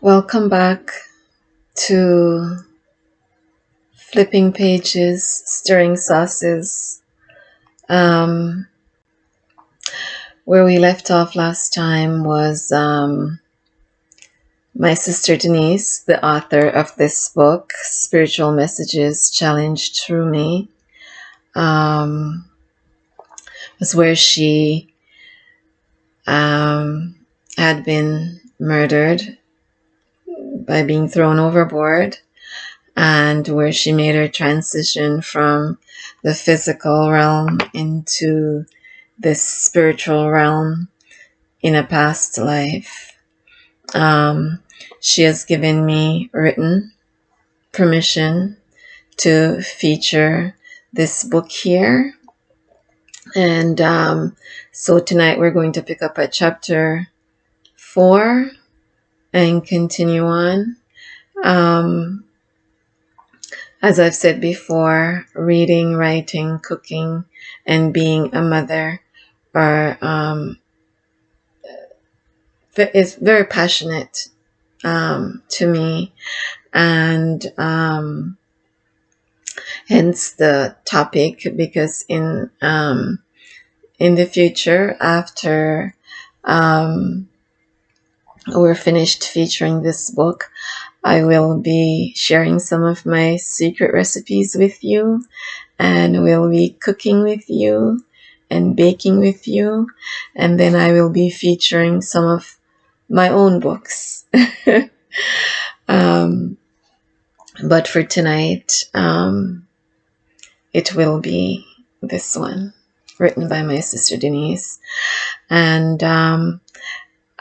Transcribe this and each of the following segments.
Welcome back to Flipping Pages, Stirring Sauces. Where we left off last time was my sister Denise, the author of this book, Spiritual Messages Challenged Through Me, was where she had been murdered by being thrown overboard, and where she made her transition from the physical realm into this spiritual realm in a past life. She has given me written permission to feature this book here. And so tonight we're going to pick up at chapter 4 and continue on. As I've said before, reading, writing, cooking, and being a mother is very passionate to me, and hence the topic, because in the future, after we're finished featuring this book, I will be sharing some of my secret recipes with you, and we'll be cooking with you and baking with you, and then I will be featuring some of my own books. But for tonight, it will be this one, written by my sister Denise. And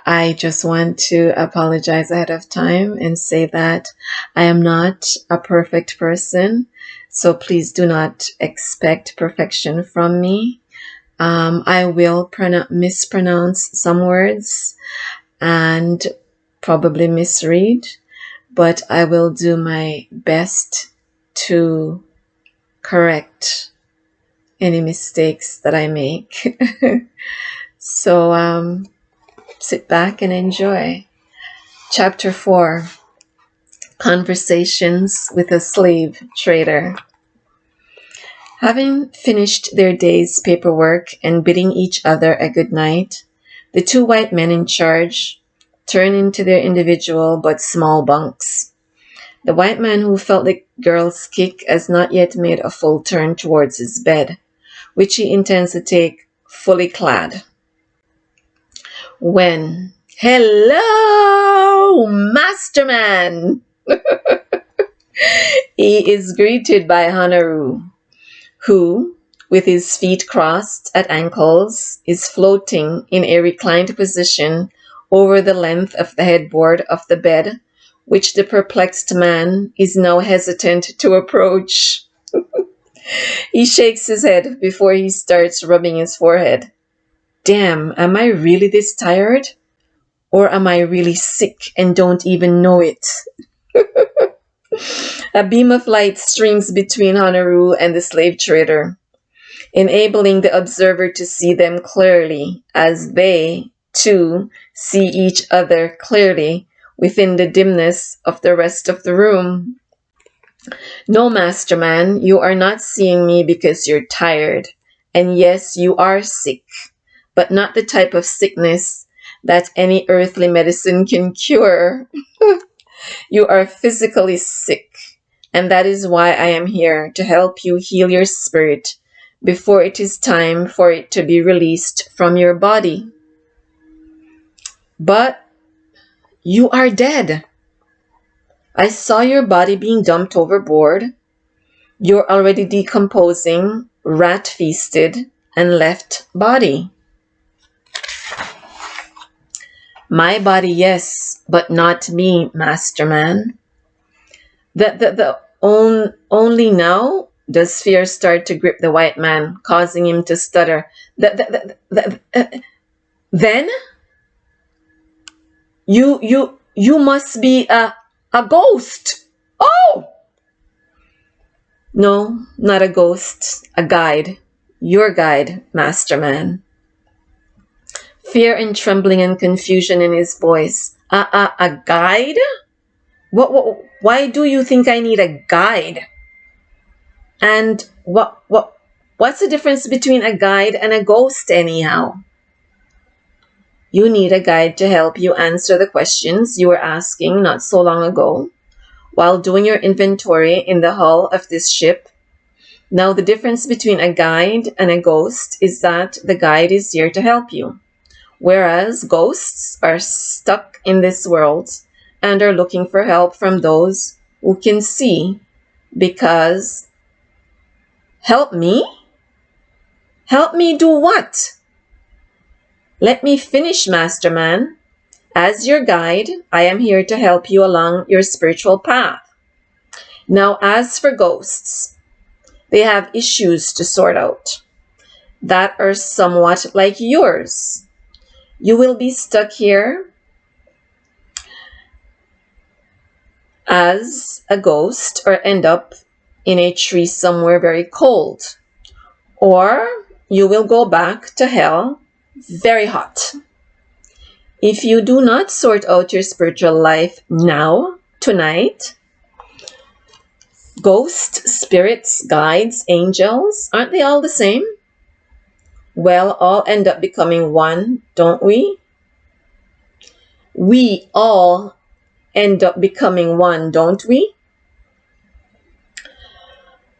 I just want to apologize ahead of time and say that I am not a perfect person, so please do not expect perfection from me. I will mispronounce some words and probably misread, but I will do my best to correct any mistakes that I make. So sit back and enjoy. Chapter 4, Conversations with a Slave Trader. Having finished their day's paperwork and bidding each other a good night, the two white men in charge turned into their individual but small bunks. The white man who felt the girl's kick has not yet made a full turn towards his bed, which he intends to take fully clad. When, "Hello, Masterman!" he is greeted by Hanaru, who, with his feet crossed at ankles, is floating in a reclined position over the length of the headboard of the bed, which the perplexed man is now hesitant to approach. He shakes his head before he starts rubbing his forehead. Damn, am I really this tired? Or am I really sick and don't even know it? A beam of light streams between Hanaru and the slave trader, enabling the observer to see them clearly as they, too, see each other clearly within the dimness of the rest of the room. No, Masterman, you are not seeing me because you're tired. And yes, you are sick, but not the type of sickness that any earthly medicine can cure. You are physically sick, and that is why I am here, to help you heal your spirit before it is time for it to be released from your body. But you are dead. I saw your body being dumped overboard. You're already decomposing, rat-feasted, and left body. My body, yes, but not me, Masterman. Only now does fear start to grip the white man, causing him to stutter. Then? You must be a ghost. Oh! No, not a ghost, a guide. Your guide, Masterman. fear and trembling and confusion in his voice. A guide? Why do you think I need a guide? And what's the difference between a guide and a ghost anyhow? You need a guide to help you answer the questions you were asking not so long ago while doing your inventory in the hull of this ship. Now, the difference between a guide and a ghost is that the guide is here to help you, whereas ghosts are stuck in this world and are looking for help from those who can see. Because, help me? Help me do what? Let me finish, Masterman. As your guide, I am here to help you along your spiritual path. Now, as for ghosts, they have issues to sort out that are somewhat like yours. You will be stuck here as a ghost or end up in a tree somewhere very cold. Or you will go back to hell very hot. If you do not sort out your spiritual life now, tonight, ghosts, spirits, guides, angels, aren't they all the same? Well, all end up becoming one, don't we? We all end up becoming one, don't we?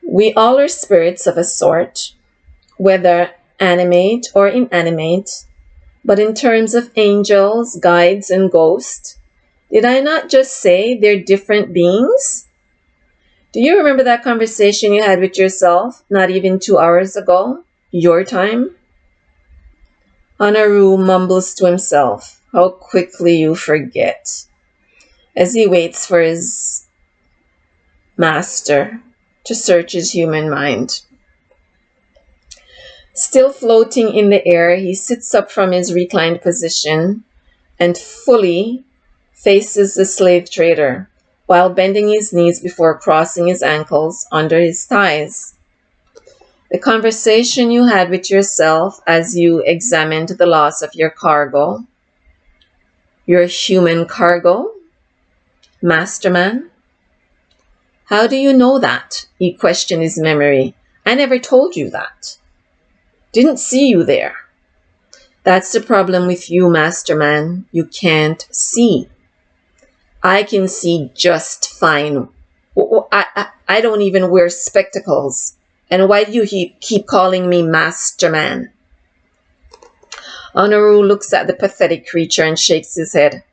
We all are spirits of a sort, whether animate or inanimate. But in terms of angels, guides, and ghosts, did I not just say they're different beings? Do you remember that conversation you had with yourself not even 2 hours ago? Your time? Honoru mumbles to himself, how quickly you forget, as he waits for his master to search his human mind. Still floating in the air, he sits up from his reclined position and fully faces the slave trader while bending his knees before crossing his ankles under his thighs. The conversation you had with yourself as you examined the loss of your cargo, your human cargo, Masterman? How do you know that? He questioned his memory. I never told you that. Didn't see you there. That's the problem with you, Masterman. You can't see. I can see just fine. I don't even wear spectacles. And why do you keep calling me Masterman? Honoru looks at the pathetic creature and shakes his head,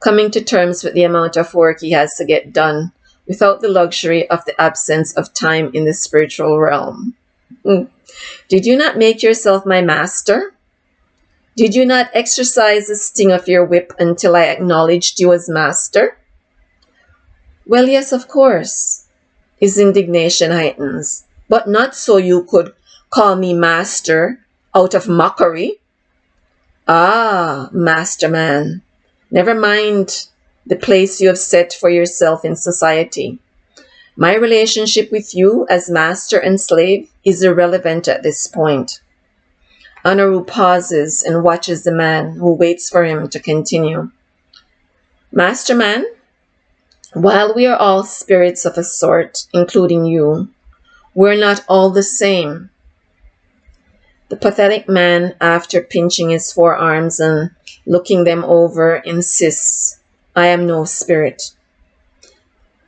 coming to terms with the amount of work he has to get done without the luxury of the absence of time in the spiritual realm. Did you not make yourself my master? Did you not exercise the sting of your whip until I acknowledged you as master? Well, yes, of course. His indignation heightens, but not so you could call me master out of mockery. Ah, Masterman, never mind the place you have set for yourself in society. My relationship with you as master and slave is irrelevant at this point. Honoru pauses and watches the man who waits for him to continue. Masterman, while we are all spirits of a sort, including you, we're not all the same. The pathetic man, after pinching his forearms and looking them over, insists, I am no spirit.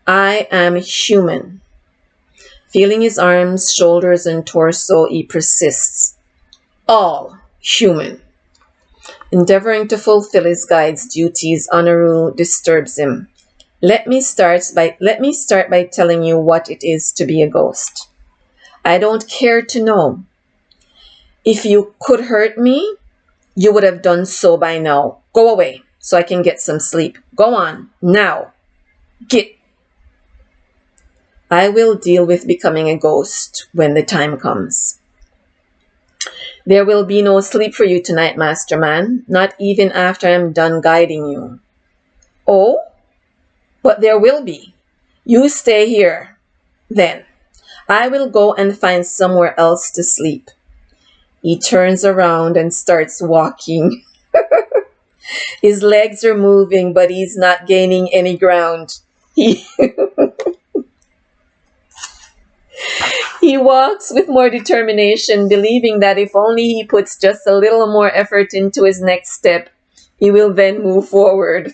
I am human. Feeling his arms, shoulders, and torso, he persists. All human. Endeavoring to fulfill his guide's duties, Honoru disturbs him. Let me start by telling you what it is to be a ghost. I don't care to know. If you could hurt me, you would have done so by now. Go away so I can get some sleep. Go on, now. Get. I will deal with becoming a ghost when the time comes. There will be no sleep for you tonight, Masterman, not even after I am done guiding you. Oh? But there will be. You stay here. Then, I will go and find somewhere else to sleep. He turns around and starts walking His legs are moving, but he's not gaining any ground. He, he walks with more determination, believing that if only he puts just a little more effort into his next step, he will then move forward.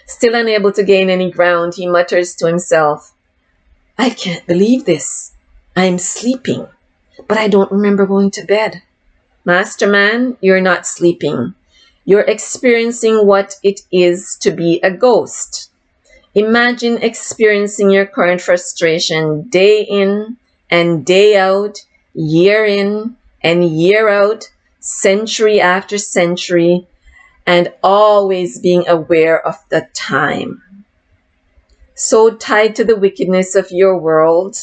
Still unable to gain any ground, he mutters to himself, I can't believe this. I'm sleeping, but I don't remember going to bed. Masterman, you're not sleeping. You're experiencing what it is to be a ghost. Imagine experiencing your current frustration day in and day out, year in and year out, century after century, and always being aware of the time. So tied to the wickedness of your world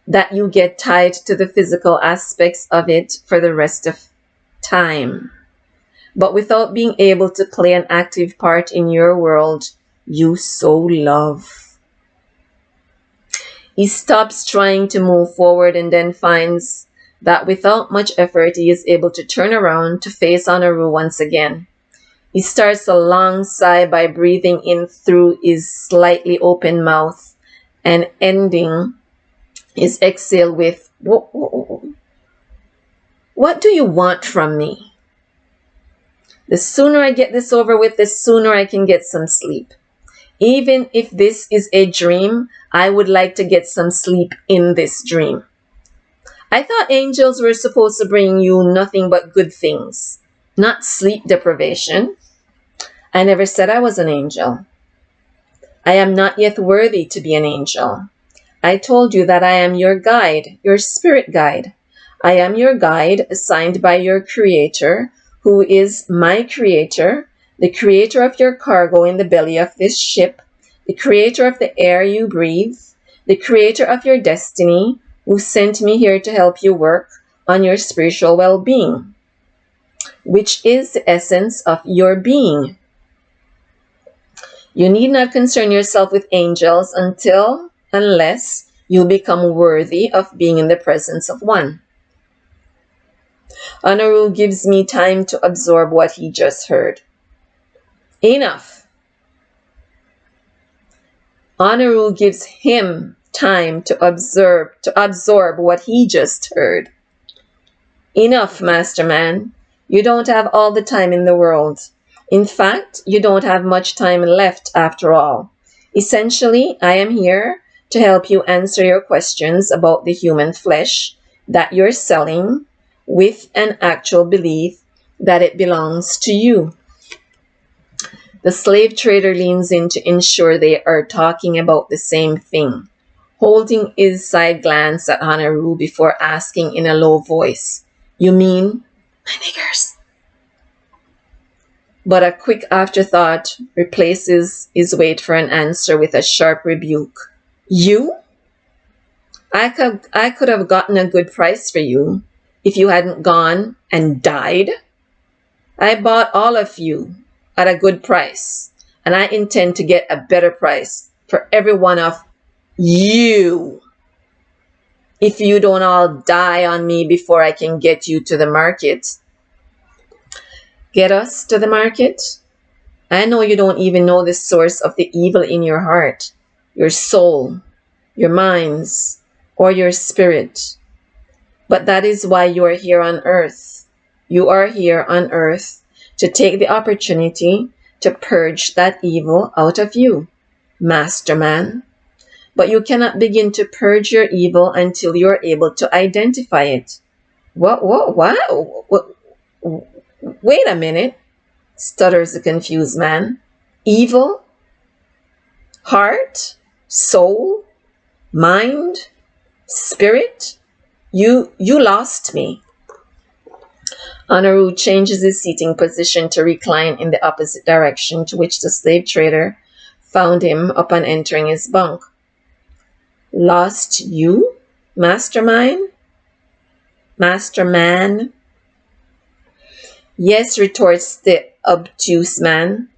that you get tied to the physical aspects of it for the rest of time. But without being able to play an active part in your world you so love. He stops trying to move forward and then finds that without much effort he is able to turn around to face Honoru once again. He starts a long sigh by breathing in through his slightly open mouth and ending his exhale with, what do you want from me? The sooner I get this over with, the sooner I can get some sleep. Even if this is a dream, I would like to get some sleep in this dream. I thought angels were supposed to bring you nothing but good things, not sleep deprivation. I never said I was an angel. I am not yet worthy to be an angel. I told you that I am your guide, your spirit guide. I am your guide assigned by your creator, who is my creator, the creator of your cargo in the belly of this ship, the creator of the air you breathe, the creator of your destiny, who sent me here to help you work on your spiritual well-being, which is the essence of your being. You need not concern yourself with angels unless you become worthy of being in the presence of one. Honoru gives me time to absorb what he just heard. Enough. Honoru gives him time to absorb what he just heard. Enough, Masterman. You don't have all the time in the world. In fact, you don't have much time left after all. Essentially, I am here to help you answer your questions about the human flesh that you're selling with an actual belief that it belongs to you. The slave trader leans in to ensure they are talking about the same thing, holding his side glance at Honoru before asking in a low voice, You mean my niggers? But a quick afterthought replaces his wait for an answer with a sharp rebuke. You? I could have gotten a good price for you if you hadn't gone and died. I bought all of you at a good price, and I intend to get a better price for every one of you if you don't all die on me before I can get you to the market. Get us to the market? I know you don't even know the source of the evil in your heart, your soul, your minds, or your spirit. But that is why you are here on earth. You are here on earth to take the opportunity to purge that evil out of you, Masterman. But you cannot begin to purge your evil until you are able to identify it. What? Wait a minute, stutters the confused man. Evil? Heart? Soul? Mind? Spirit? You lost me. Honoru changes his seating position to recline in the opposite direction to which the slave trader found him upon entering his bunk. Lost you, Mastermind? Masterman? Yes, retorts the obtuse man.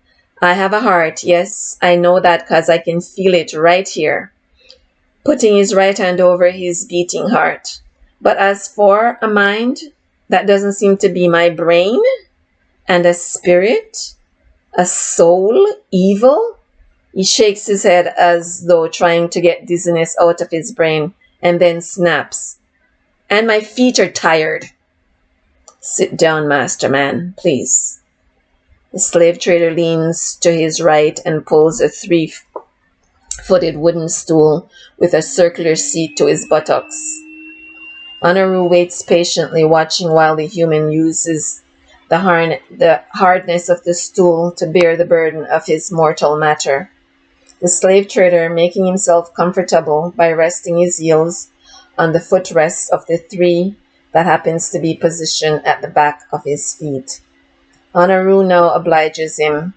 I have a heart, yes, I know that 'cause I can feel it right here. Putting his right hand over his beating heart. But as for a mind, that doesn't seem to be my brain. And a spirit? A soul? Evil? He shakes his head as though trying to get dizziness out of his brain, and then snaps. And my feet are tired. Sit down, master man, please. The slave trader leans to his right and pulls a 3-footed wooden stool with a circular seat to his buttocks. Anaru waits patiently, watching while the human uses the hardness of the stool to bear the burden of his mortal matter. The slave trader, making himself comfortable by resting his heels on the footrests of the 3 that happens to be positioned at the back of his feet. Anaru now obliges him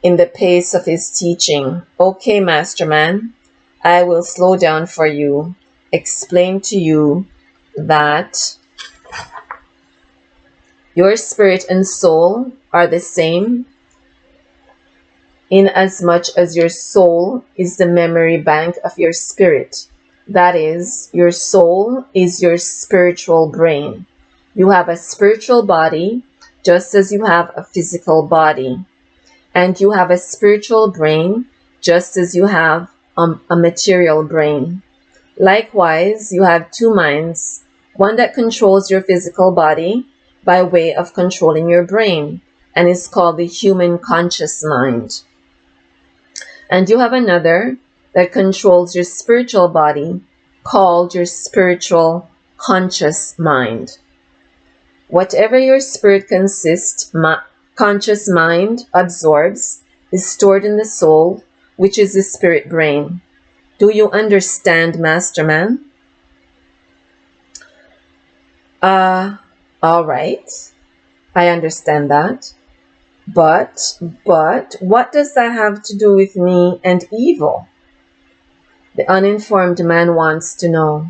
in the pace of his teaching. Okay, master man, I will slow down for you, explain to you that your spirit and soul are the same, inasmuch as your soul is the memory bank of your spirit. That is, your soul is your spiritual brain. You have a spiritual body just as you have a physical body. And you have a spiritual brain just as you have a material brain. Likewise, you have 2 minds, one that controls your physical body by way of controlling your brain and is called the human conscious mind. And you have another that controls your spiritual body called your spiritual conscious mind. Whatever your spirit conscious mind absorbs is stored in the soul, which is the spirit brain. Do you understand, Master Man? All right. I understand that. But what does that have to do with me and evil? The uninformed man wants to know.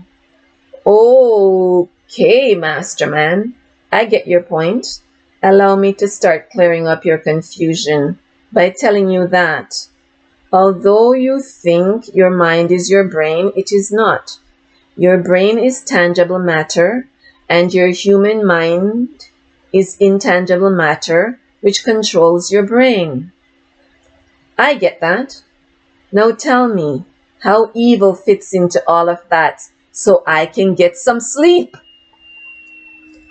Okay, Master Man, I get your point. Allow me to start clearing up your confusion by telling you that although you think your mind is your brain, it is not. Your brain is tangible matter, and your human mind is intangible matter, which controls your brain. I get that. Now tell me how evil fits into all of that so I can get some sleep.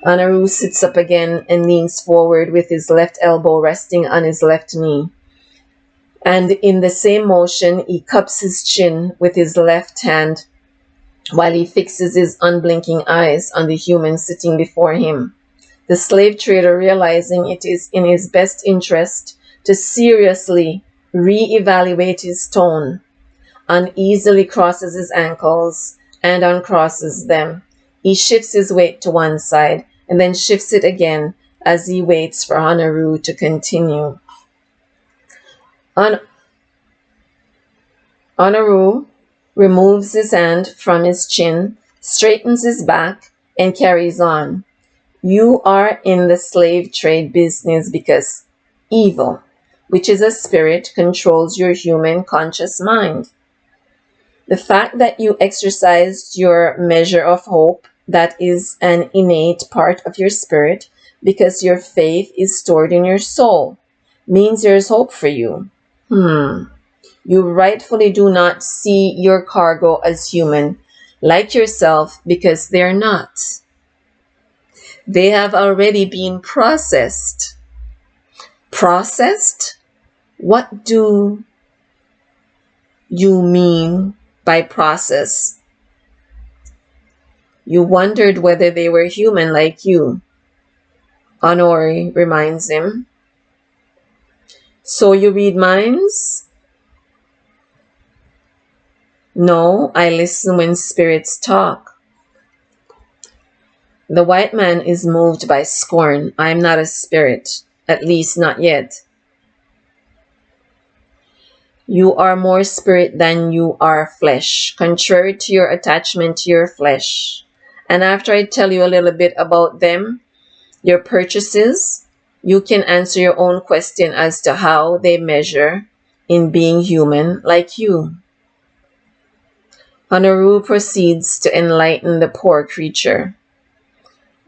Anaru sits up again and leans forward with his left elbow resting on his left knee. And in the same motion, he cups his chin with his left hand while he fixes his unblinking eyes on the human sitting before him. The slave trader, realizing it is in his best interest to seriously re-evaluate his tone, uneasily crosses his ankles and uncrosses them. He shifts his weight to one side and then shifts it again as he waits for Honoru to continue. Honoru removes his hand from his chin, straightens his back, and carries on. You are in the slave trade business because evil, which is a spirit, controls your human conscious mind. The fact that you exercised your measure of hope, that is an innate part of your spirit, because your faith is stored in your soul, means there's hope for you. You rightfully do not see your cargo as human, like yourself, because they're not. They have already been processed. Processed? What do you mean by process? You wondered whether they were human like you. Honori reminds him. So you read minds? No, I listen when spirits talk. The white man is moved by scorn. I am not a spirit, at least not yet. You are more spirit than you are flesh, contrary to your attachment to your flesh. And after I tell you a little bit about them, your purchases, you can answer your own question as to how they measure in being human like you. Honoru proceeds to enlighten the poor creature.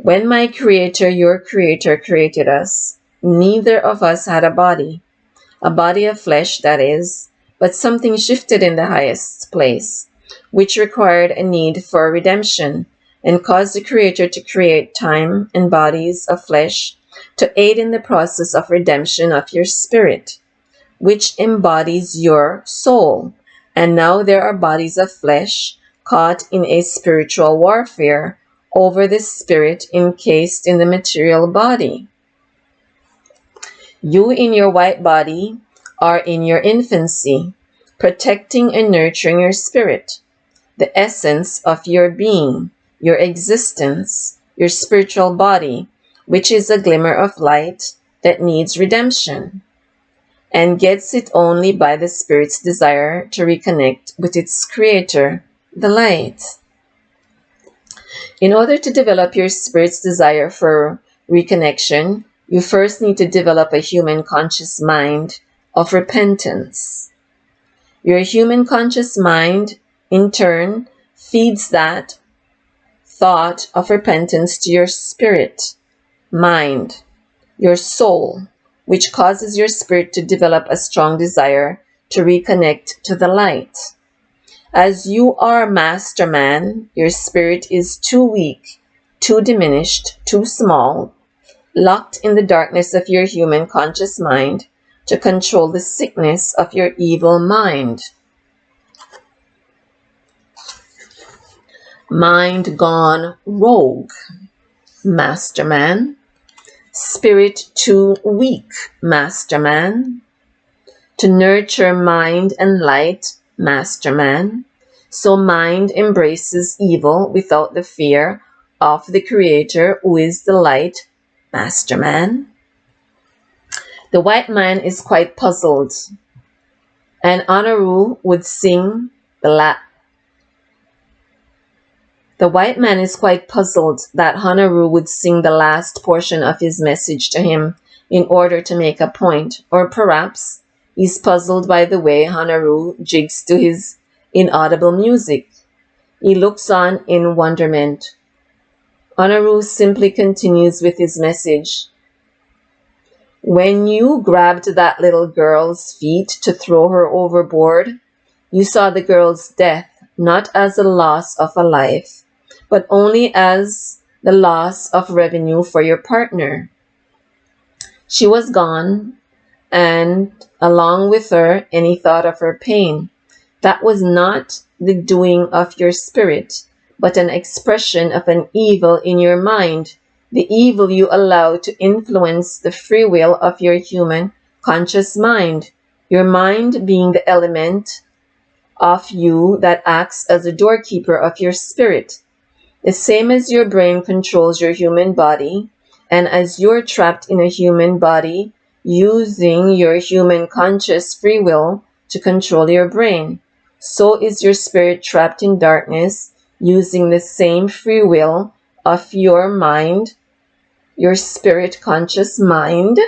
When my Creator, your Creator, created us, neither of us had a body of flesh, that is, but something shifted in the highest place, which required a need for redemption, and caused the Creator to create time and bodies of flesh to aid in the process of redemption of your spirit, which embodies your soul. And now there are bodies of flesh caught in a spiritual warfare over the spirit encased in the material body. You in your white body are in your infancy, protecting and nurturing your spirit, the essence of your being, your existence, your spiritual body, which is a glimmer of light that needs redemption, and gets it only by the spirit's desire to reconnect with its creator, the light. In order to develop your spirit's desire for reconnection, you first need to develop a human conscious mind of repentance. Your human conscious mind, in turn, feeds that thought of repentance to your spirit, mind, your soul, which causes your spirit to develop a strong desire to reconnect to the light. As you are master man, your spirit is too weak, too diminished, too small, locked in the darkness of your human conscious mind to control the sickness of your evil mind. Mind gone rogue, masterman. Spirit too weak, masterman. To nurture mind and light, masterman. So mind embraces evil without the fear of the Creator, who is the light, masterman. The white man is quite puzzled, and Honoru would sing The white man is quite puzzled that Honoru would sing the last portion of his message to him in order to make a point, or perhaps he's puzzled by the way Honoru jigs to his inaudible music. He looks on in wonderment. Honoru simply continues with his message. When you grabbed that little girl's feet to throw her overboard, you saw the girl's death not as the loss of a life, but only as the loss of revenue for your partner. She was gone, and along with her, any thought of her pain. That was not the doing of your spirit, but an expression of an evil in your mind, the evil you allow to influence the free will of your human conscious mind, your mind being the element of you that acts as a doorkeeper of your spirit. The same as your brain controls your human body, and as you're trapped in a human body, using your human conscious free will to control your brain, so is your spirit trapped in darkness, using the same free will of your mind, your spirit conscious mind,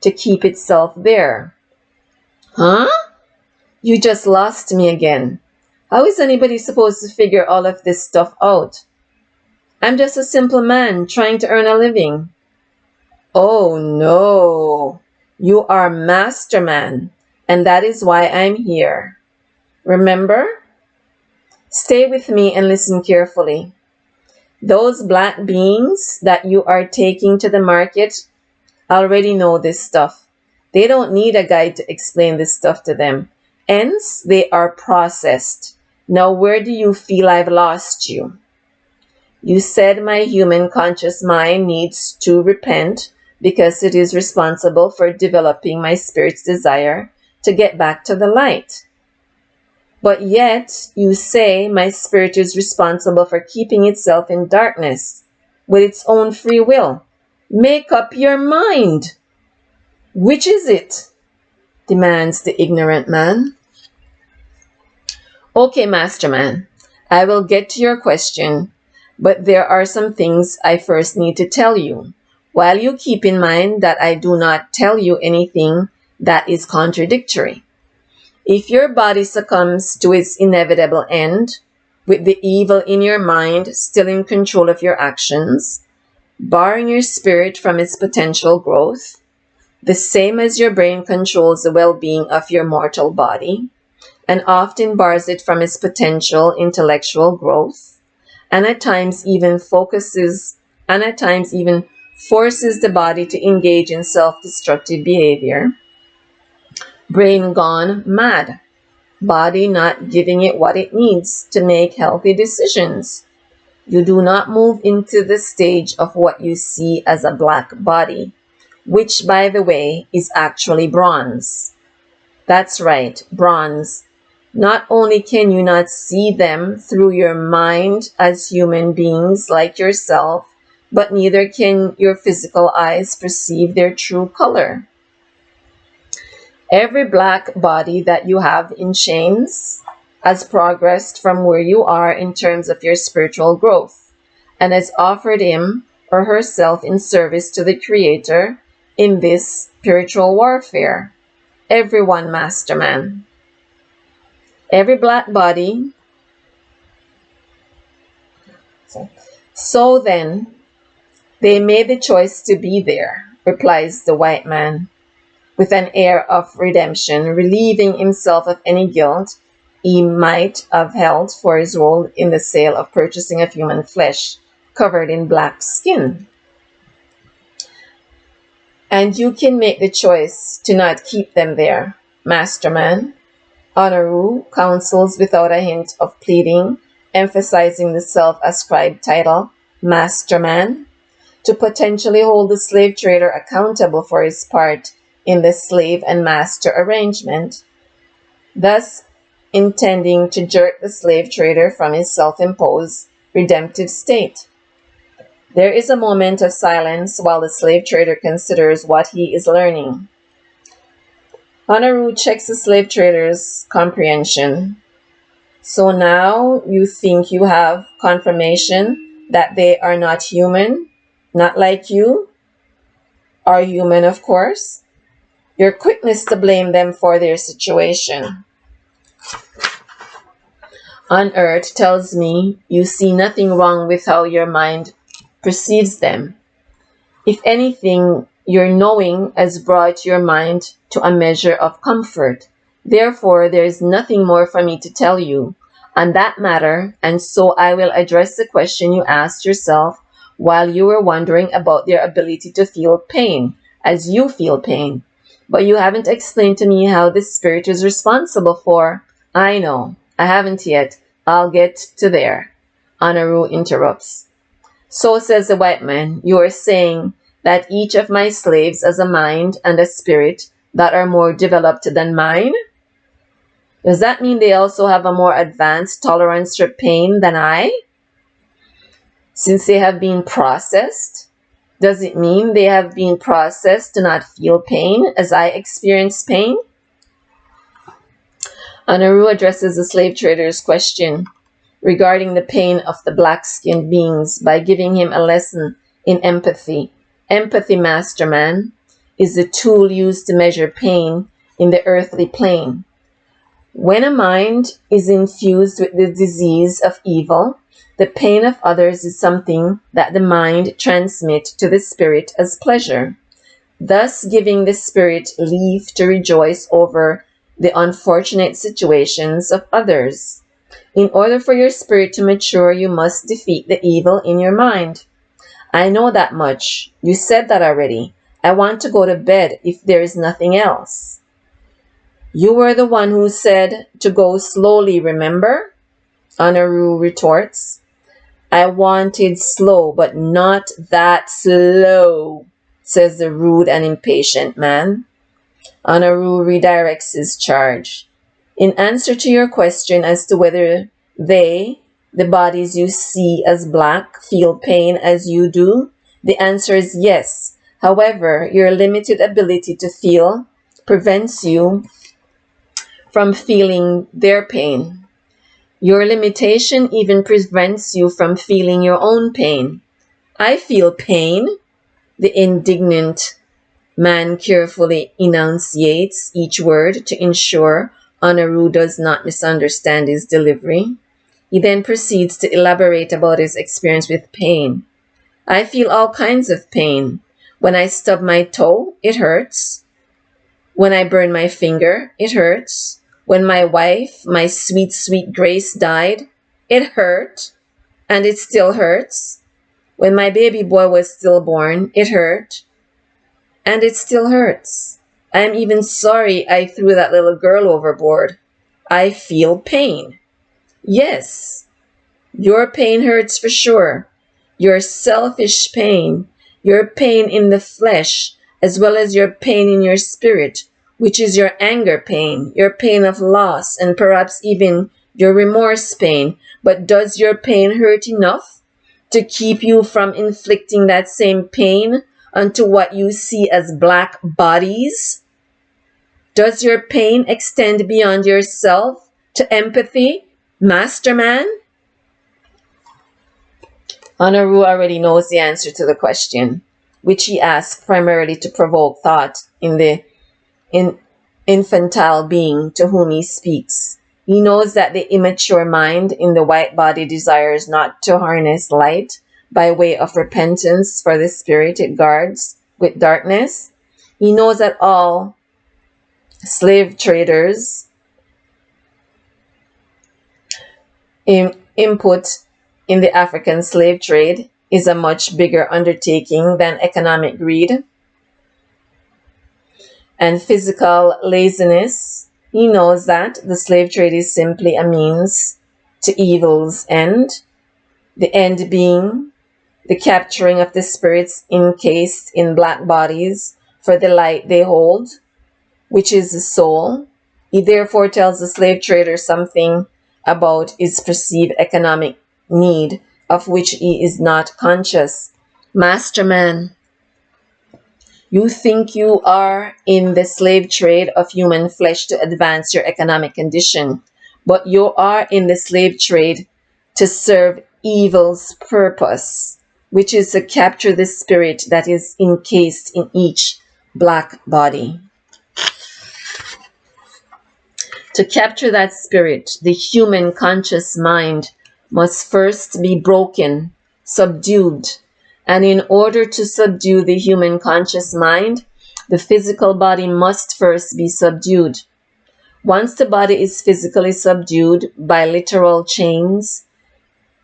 to keep itself there. Huh? You just lost me again. How is anybody supposed to figure all of this stuff out? I'm just a simple man trying to earn a living. Oh no, you are Masterman, and that is why I'm here. Remember? Stay with me and listen carefully. Those black beings that you are taking to the market already know this stuff. They don't need a guide to explain this stuff to them. Hence, they are processed. Now, where do you feel I've lost you? You said my human conscious mind needs to repent because it is responsible for developing my spirit's desire to get back to the light. But yet, you say my spirit is responsible for keeping itself in darkness with its own free will. Make up your mind. Which is it? Demands the ignorant man. Okay, Masterman, I will get to your question, but there are some things I first need to tell you, while you keep in mind that I do not tell you anything that is contradictory. If your body succumbs to its inevitable end, with the evil in your mind still in control of your actions, barring your spirit from its potential growth, the same as your brain controls the well-being of your mortal body, and often bars it from its potential intellectual growth, and at times even forces the body to engage in self-destructive behavior. Brain gone mad, body not giving it what it needs to make healthy decisions. You do not move into the stage of what you see as a black body, which, by the way, is actually bronze. That's right, bronze. Not only can you not see them through your mind as human beings like yourself, but neither can your physical eyes perceive their true color. Every black body that you have in chains has progressed from where you are in terms of your spiritual growth and has offered him or herself in service to the Creator in this spiritual warfare. Everyone, Masterman. Every black body. So then, they made the choice to be there, replies the white man, with an air of redemption, relieving himself of any guilt he might have held for his role in the sale of purchasing of human flesh covered in black skin. And you can make the choice to not keep them there, Masterman. Honoru counsels without a hint of pleading, emphasizing the self-ascribed title, Masterman, to potentially hold the slave trader accountable for his part in the slave and master arrangement, thus intending to jerk the slave trader from his self-imposed redemptive state. There is a moment of silence while the slave trader considers what he is learning. Honoru checks the slave trader's comprehension. So now you think you have confirmation that they are not human, not like you, are human, of course. Your quickness to blame them for their situation on earth tells me you see nothing wrong with how your mind perceives them. If anything, your knowing has brought your mind to a measure of comfort. Therefore, there is nothing more for me to tell you on that matter, and so I will address the question you asked yourself while you were wondering about their ability to feel pain, as you feel pain. But you haven't explained to me how the spirit is responsible for. I know. I haven't yet. I'll get to there. Honoru interrupts. So says the white man, you are saying that each of my slaves has a mind and a spirit that are more developed than mine? Does that mean they also have a more advanced tolerance for pain than I? Since they have been processed? Does it mean they have been processed to not feel pain as I experience pain? Honoru addresses the slave trader's question regarding the pain of the black-skinned beings by giving him a lesson in empathy. Empathy, Masterman, is the tool used to measure pain in the earthly plane. When a mind is infused with the disease of evil, the pain of others is something that the mind transmits to the spirit as pleasure, thus giving the spirit leave to rejoice over the unfortunate situations of others. In order for your spirit to mature, you must defeat the evil in your mind. I know that much. You said that already. I want to go to bed if there is nothing else. You were the one who said to go slowly, remember? Honoru retorts. I wanted slow, but not that slow, says the rude and impatient man. Honoru redirects his charge. In answer to your question as to whether they, the bodies you see as black, feel pain as you do, the answer is yes. However, your limited ability to feel prevents you from feeling their pain. Your limitation even prevents you from feeling your own pain. I feel pain, the indignant man carefully enunciates each word to ensure Honoru does not misunderstand his delivery. He then proceeds to elaborate about his experience with pain. I feel all kinds of pain. When I stub my toe, it hurts. When I burn my finger, it hurts. When my wife, my sweet, sweet Grace, died, it hurt, and it still hurts. When my baby boy was stillborn, it hurt, and it still hurts. I'm even sorry I threw that little girl overboard. I feel pain. Yes, your pain hurts for sure. Your selfish pain, your pain in the flesh, as well as your pain in your spirit, which is your anger pain, your pain of loss, and perhaps even your remorse pain. But does your pain hurt enough to keep you from inflicting that same pain onto what you see as black bodies? Does your pain extend beyond yourself to empathy, Masterman? Honoru already knows the answer to the question, which he asks primarily to provoke thought in the infantile being to whom he speaks. He knows that the immature mind in the white body desires not to harness light by way of repentance for the spirit it guards with darkness. He knows that all slave traders input in the African slave trade is a much bigger undertaking than economic greed and physical laziness. He knows that the slave trade is simply a means to evil's end, the end being the capturing of the spirits encased in black bodies for the light they hold, which is the soul. He therefore tells the slave trader something about his perceived economic need of which he is not conscious. Masterman, you think you are in the slave trade of human flesh to advance your economic condition, but you are in the slave trade to serve evil's purpose, which is to capture the spirit that is encased in each black body. To capture that spirit, the human conscious mind must first be broken, subdued. And in order to subdue the human conscious mind, the physical body must first be subdued. Once the body is physically subdued by literal chains,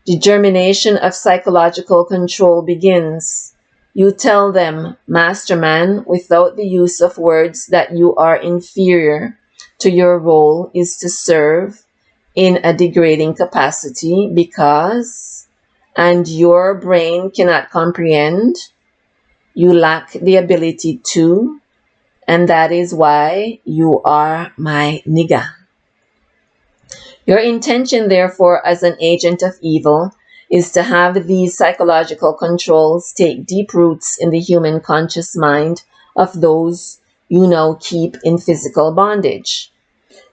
the germination of psychological control begins. You tell them, Masterman, without the use of words, that you are inferior to your role is to serve in a degrading capacity because, and your brain cannot comprehend, you lack the ability to, and that is why you are my nigga. Your intention, therefore, as an agent of evil, is to have these psychological controls take deep roots in the human conscious mind of those you now keep in physical bondage.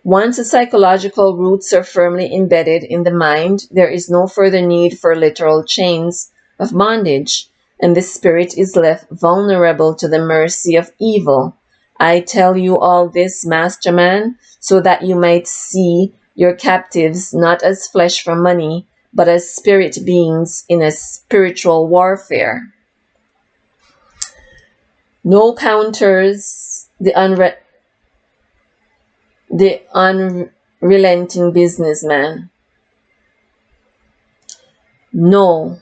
Once the psychological roots are firmly embedded in the mind, there is no further need for literal chains of bondage, and the spirit is left vulnerable to the mercy of evil. I tell you all this, Masterman, so that you might see your captives not as flesh for money, but as spirit beings in a spiritual warfare. No counters the unrelenting businessman. No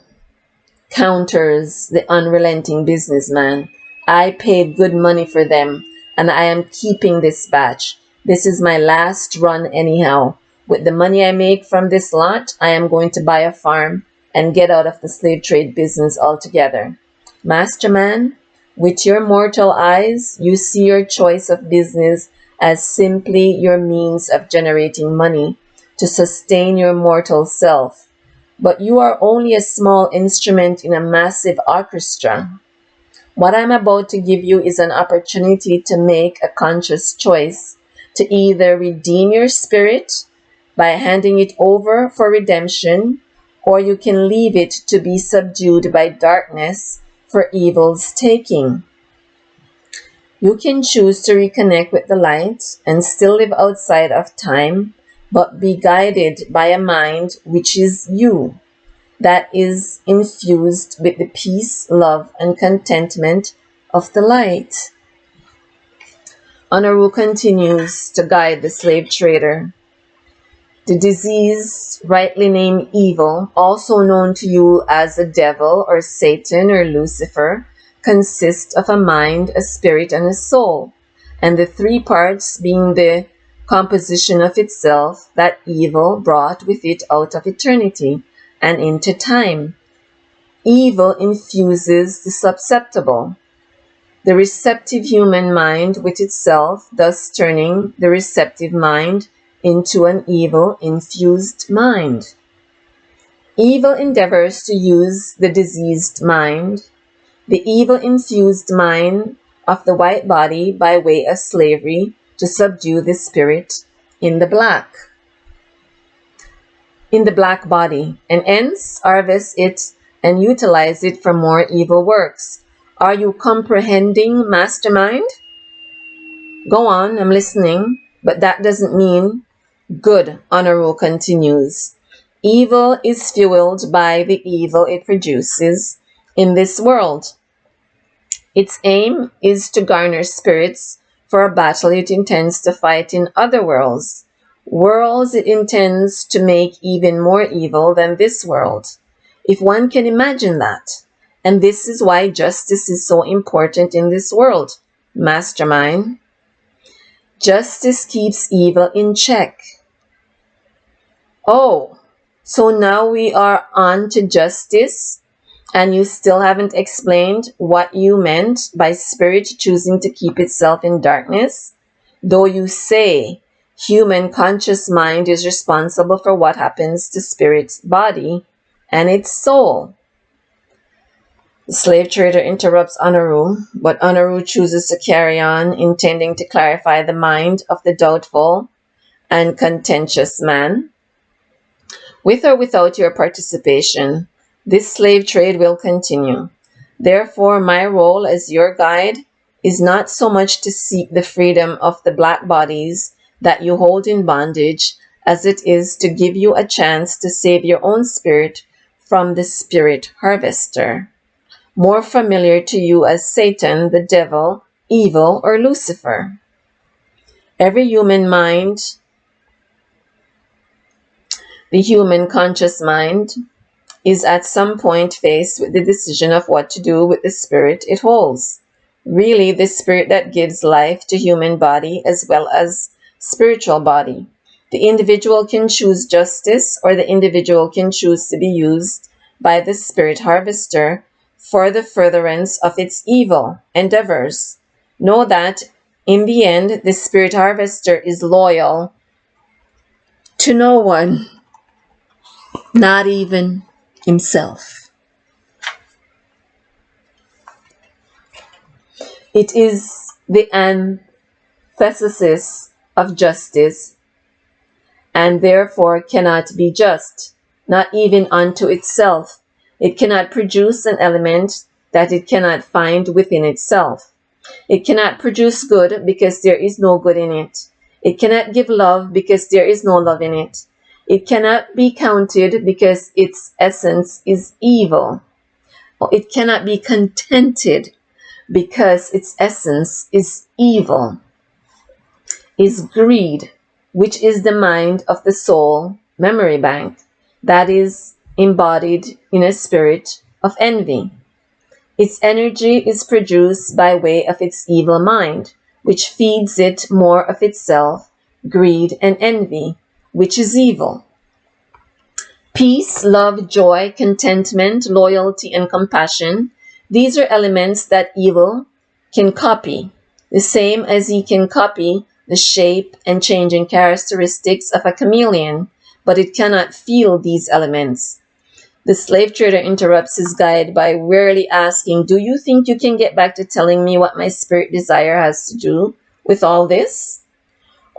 counters the unrelenting businessman. I paid good money for them, and I am keeping this batch. This is my last run anyhow. With the money I make from this lot, I am going to buy a farm and get out of the slave trade business altogether. Masterman, with your mortal eyes, you see your choice of business as simply your means of generating money to sustain your mortal self. But you are only a small instrument in a massive orchestra. What I'm about to give you is an opportunity to make a conscious choice to either redeem your spirit by handing it over for redemption, or you can leave it to be subdued by darkness for evil's taking. You can choose to reconnect with the light and still live outside of time, but be guided by a mind which is you. that is infused with the peace, love, and contentment of the light. Honoru continues to guide the slave trader. The disease, rightly named evil, also known to you as the devil or Satan or Lucifer, consists of a mind, a spirit, and a soul, and the three parts being the composition of itself that evil brought with it out of eternity and into time. Evil infuses the susceptible, the receptive human mind with itself, thus turning the receptive mind into an evil-infused mind. Evil endeavors to use the diseased mind, the evil-infused mind of the white body by way of slavery to subdue the spirit in the black body, and hence harvest it and utilize it for more evil works. Are you comprehending, mastermind? Go on, I'm listening, but that doesn't mean good, Honoru continues. Evil is fueled by the evil it produces in this world. Its aim is to garner spirits for a battle it intends to fight in other worlds. Worlds it intends to make even more evil than this world, if one can imagine that. And this is why justice is so important in this world, mastermind. Justice keeps evil in check. Oh, so now we are on to justice, and you still haven't explained what you meant by spirit choosing to keep itself in darkness? Though you say human conscious mind is responsible for what happens to spirit's body and its soul. The slave trader interrupts Honoru, but Honoru chooses to carry on, intending to clarify the mind of the doubtful and contentious man. With or without your participation, this slave trade will continue. Therefore, my role as your guide is not so much to seek the freedom of the black bodies that you hold in bondage as it is to give you a chance to save your own spirit from the spirit harvester, more familiar to you as Satan, the devil, evil, or Lucifer. Every human mind, the human conscious mind, is at some point faced with the decision of what to do with the spirit it holds. Really, the spirit that gives life to human body as well as spiritual body. The individual can choose justice, or the individual can choose to be used by the spirit harvester for the furtherance of its evil endeavors. Know that in the end, the spirit harvester is loyal to no one, not even himself. It is the antithesis of justice, and therefore cannot be just, not even unto itself. It cannot produce an element that it cannot find within itself. It cannot produce good because there is no good in it. It cannot give love because there is no love in it. It cannot be counted because its essence is evil. It cannot be contented because its essence is evil, is greed, which is the mind of the soul memory bank that is embodied in a spirit of envy. Its energy is produced by way of its evil mind, which feeds it more of itself, greed and envy, which is evil. Peace, love, joy, contentment, loyalty, and compassion, these are elements that evil can copy, the same as he can copy the shape and changing characteristics of a chameleon, but it cannot feel these elements. The slave trader interrupts his guide by wearily asking, "Do you think you can get back to telling me what my spirit desire has to do with all this?"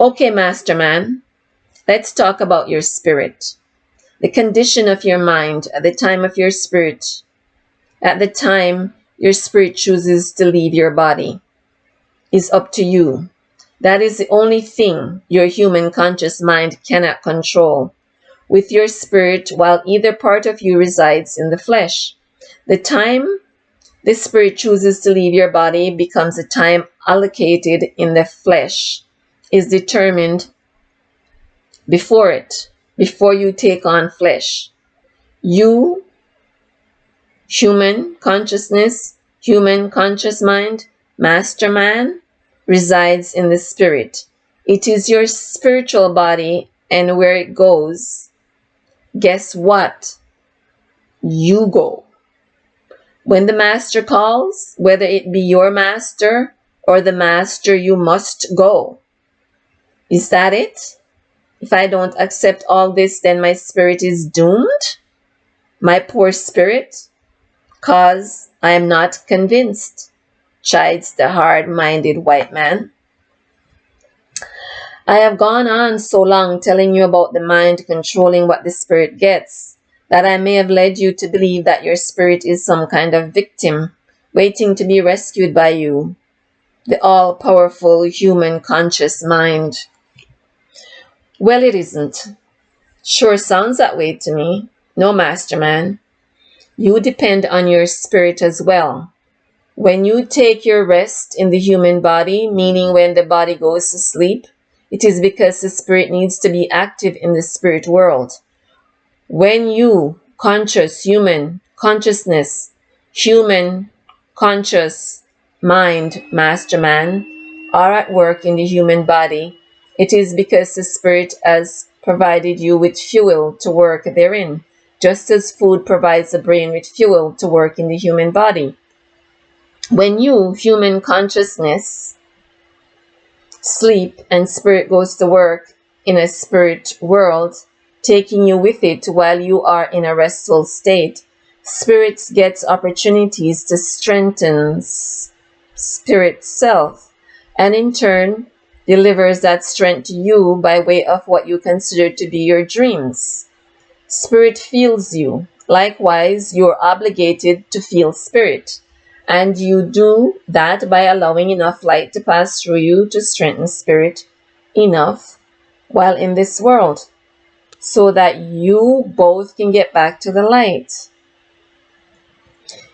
"Okay, master man, let's talk about your spirit. The condition of your mind at the time your spirit chooses to leave your body is up to you. That is the only thing your human conscious mind cannot control. with your spirit while either part of you resides in the flesh. The time the spirit chooses to leave your body becomes a time allocated in the flesh, is determined before you take on flesh. You, human consciousness, human conscious mind, master man, resides in the spirit. It is your spiritual body, and where it goes, guess what? You go. When the master calls, whether it be your master or the master, you must go. Is that it? If I don't accept all this, then my spirit is doomed? My poor spirit? 'Cause I am not convinced, chides the hard-minded white man. I have gone on so long telling you about the mind controlling what the spirit gets, that I may have led you to believe that your spirit is some kind of victim, waiting to be rescued by you, the all-powerful human conscious mind. Well, it isn't. Sure sounds that way to me. No, masterman. You depend on your spirit as well. When you take your rest in the human body, meaning when the body goes to sleep, it is because the spirit needs to be active in the spirit world. When you, conscious human consciousness, human conscious mind, masterman, are at work in the human body, it is because the spirit has provided you with fuel to work therein, just as food provides the brain with fuel to work in the human body. When you, human consciousness, sleep and spirit goes to work in a spirit world, taking you with it while you are in a restful state, spirit gets opportunities to strengthen spirit self, and in turn delivers that strength to you by way of what you consider to be your dreams. Spirit feels you. Likewise, you are obligated to feel spirit. And you do that by allowing enough light to pass through you to strengthen spirit enough while in this world, so that you both can get back to the light.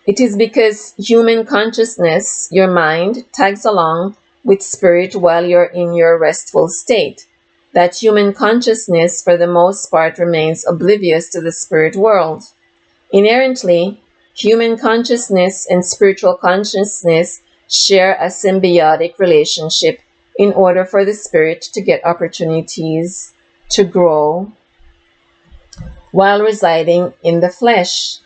It is because human consciousness, your mind, tags along with spirit while you're in your restful state, that human consciousness for the most part remains oblivious to the spirit world. Inherently, human consciousness and spiritual consciousness share a symbiotic relationship in order for the spirit to get opportunities to grow while residing in the flesh,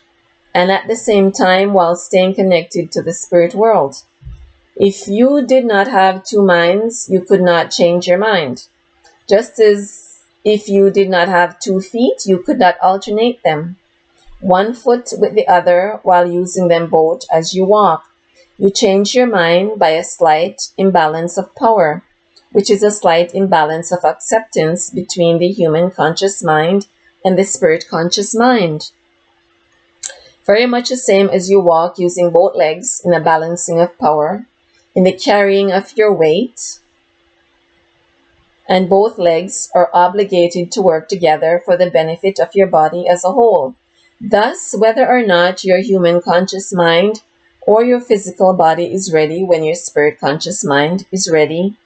and at the same time while staying connected to the spirit world. If you did not have two minds, you could not change your mind. Just as if you did not have 2 feet, you could not alternate them, one foot with the other, while using them both as you walk. You change your mind by a slight imbalance of power, which is a slight imbalance of acceptance between the human conscious mind and the spirit conscious mind. Very much the same as you walk using both legs in a balancing of power, in the carrying of your weight, and both legs are obligated to work together for the benefit of your body as a whole. Thus, whether or not your human conscious mind or your physical body is ready, when your spirit conscious mind is ready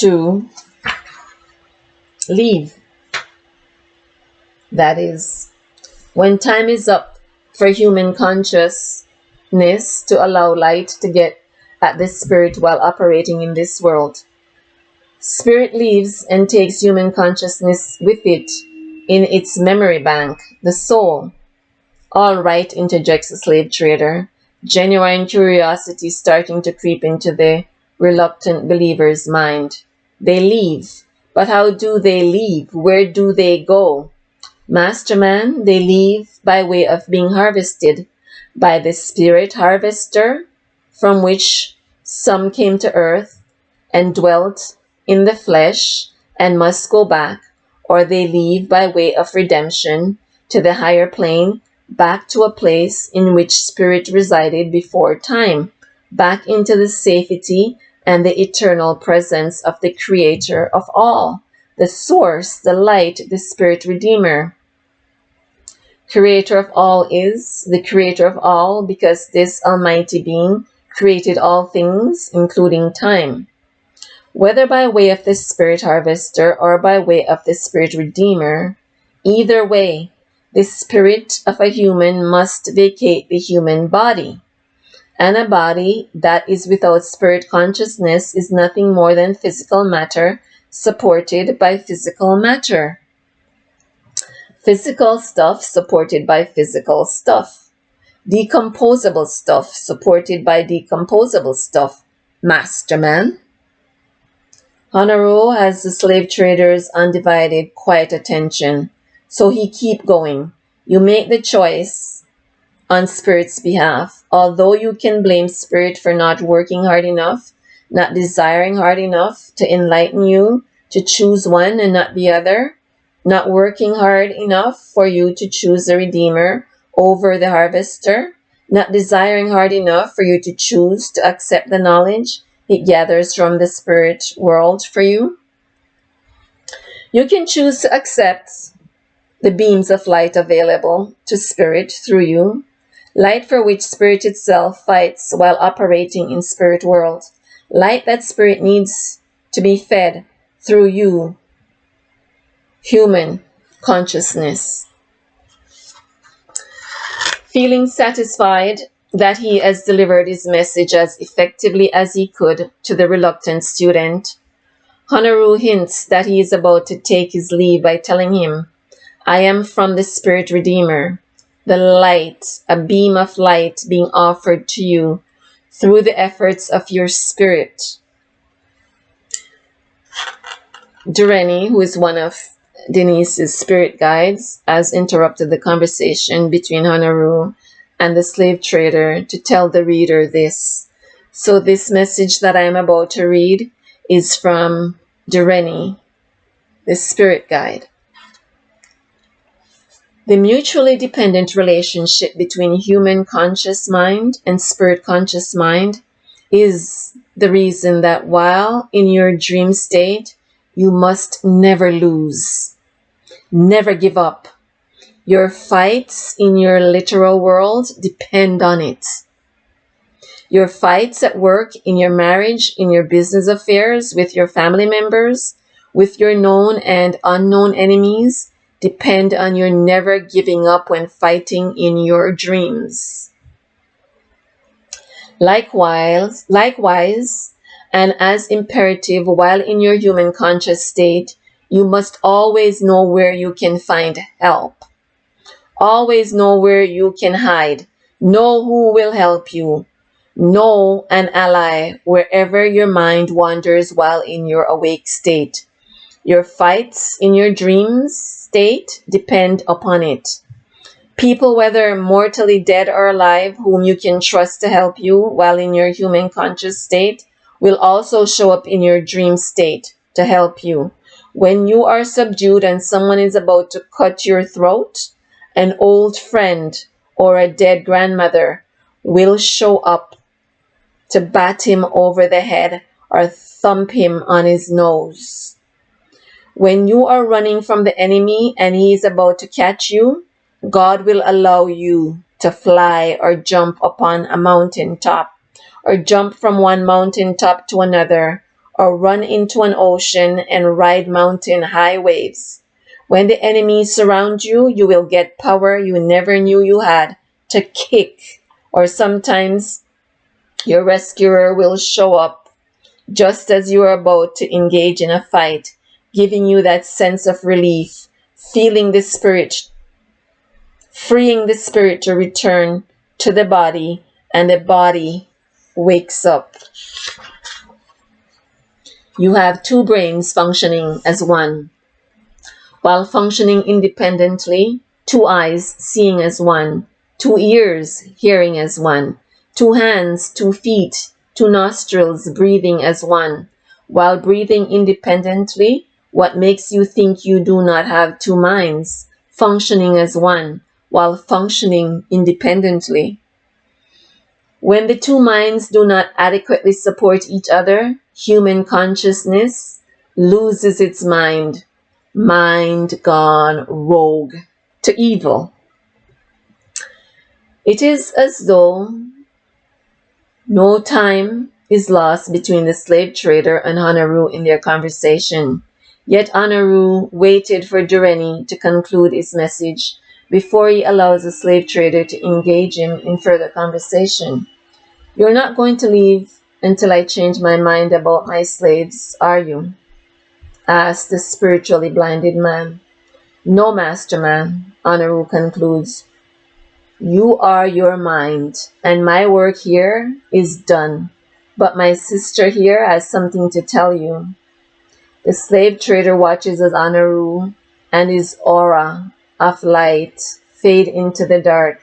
to leave. That is, when time is up for human consciousness to allow light to get at the spirit while operating in this world, spirit leaves and takes human consciousness with it in its memory bank, the soul. All right, interjects the slave trader, genuine curiosity starting to creep into the reluctant believer's mind. They leave. But how do they leave? Where do they go? Masterman, they leave by way of being harvested by the spirit harvester, from which some came to earth and dwelt in the flesh and must go back, or they leave by way of redemption to the higher plane, back to a place in which spirit resided before time, back into the safety and the eternal presence of the Creator of all, the source, the light, the spirit redeemer. Creator of all is the creator of all because this almighty being created all things, including time. Whether by way of the spirit harvester or by way of the spirit redeemer, either way, the spirit of a human must vacate the human body. And a body that is without spirit consciousness is nothing more than physical matter supported by physical matter. Physical stuff supported by physical stuff. Decomposable stuff supported by decomposable stuff. Masterman. Honoru has the slave trader's undivided, quiet attention, so he keep going. You make the choice on Spirit's behalf. Although you can blame Spirit for not working hard enough, not desiring hard enough to enlighten you to choose one and not the other, not working hard enough for you to choose the Redeemer over the Harvester, not desiring hard enough for you to choose to accept the knowledge it gathers from the spirit world for you. You can choose to accept the beams of light available to spirit through you, light for which spirit itself fights while operating in spirit world, light that spirit needs to be fed through you, human consciousness. Feeling satisfied that he has delivered his message as effectively as he could to the reluctant student, Honoru hints that he is about to take his leave by telling him, I am from the Spirit Redeemer, the light, a beam of light being offered to you through the efforts of your spirit. Dureni, who is one of Denise's spirit guides, has interrupted the conversation between Honoru and the slave trader to tell the reader this. So this message that I am about to read is from Dureni, the spirit guide. The mutually dependent relationship between human conscious mind and spirit conscious mind is the reason that while in your dream state, you must never lose, never give up. Your fights in your literal world depend on it. Your fights at work, in your marriage, in your business affairs, with your family members, with your known and unknown enemies, depend on your never giving up when fighting in your dreams. Likewise, and as imperative while in your human conscious state, you must always know where you can find help. Always know where you can hide. Know who will help you. Know an ally wherever your mind wanders while in your awake state. Your fights in your dreams state depend upon it. People, whether mortally dead or alive, whom you can trust to help you while in your human conscious state, will also show up in your dream state to help you. When you are subdued and someone is about to cut your throat, an old friend or a dead grandmother will show up to bat him over the head or thump him on his nose. When you are running from the enemy and he is about to catch you, God will allow you to fly or jump upon a mountain top, or jump from one mountain top to another, or run into an ocean and ride mountain high waves. When the enemies surround you, you will get power you never knew you had to kick, or sometimes your rescuer will show up just as you are about to engage in a fight, giving you that sense of relief, feeling the spirit, freeing the spirit to return to the body, and the body wakes up. You have two brains functioning as one. While functioning independently, two eyes seeing as one, two ears hearing as one, two hands, 2 feet, 2 nostrils breathing as one. While breathing independently, what makes you think you do not have two minds, functioning as one, while functioning independently? When the two minds do not adequately support each other, human consciousness loses its mind, mind gone rogue to evil. It is as though no time is lost between the slave trader and Honoru in their conversation. Yet Honoru waited for Dureni to conclude his message before he allows the slave trader to engage him in further conversation. "You're not going to leave until I change my mind about my slaves, are you?" asked the spiritually blinded man. "No, master man," Honoru concludes. "You are your mind, and my work here is done. But my sister here has something to tell you." The slave trader watches as Honoru and his aura of light fade into the dark,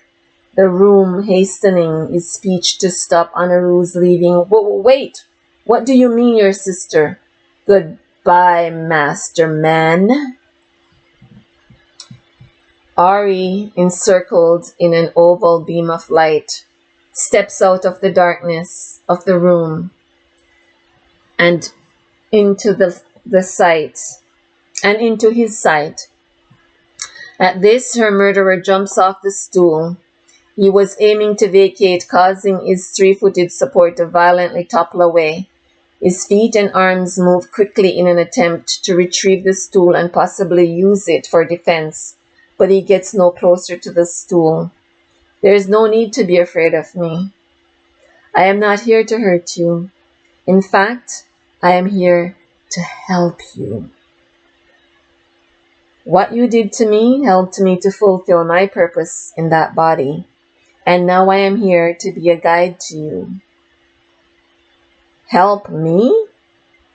the room hastening his speech to stop Honoru's leaving. Wait! What do you mean, your sister?" "Goodbye, master man." Ari, encircled in an oval beam of light, steps out of the darkness of the room and into the sight, and into his sight. At this, her murderer jumps off the stool he was aiming to vacate, causing his three-footed support to violently topple away. His feet and arms move quickly in an attempt to retrieve the stool and possibly use it for defense, but he gets no closer to the stool. "There is no need to be afraid of me. I am not here to hurt you. In fact, I am here to help you. What you did to me helped me to fulfill my purpose in that body, and now I am here to be a guide to you." "Help me?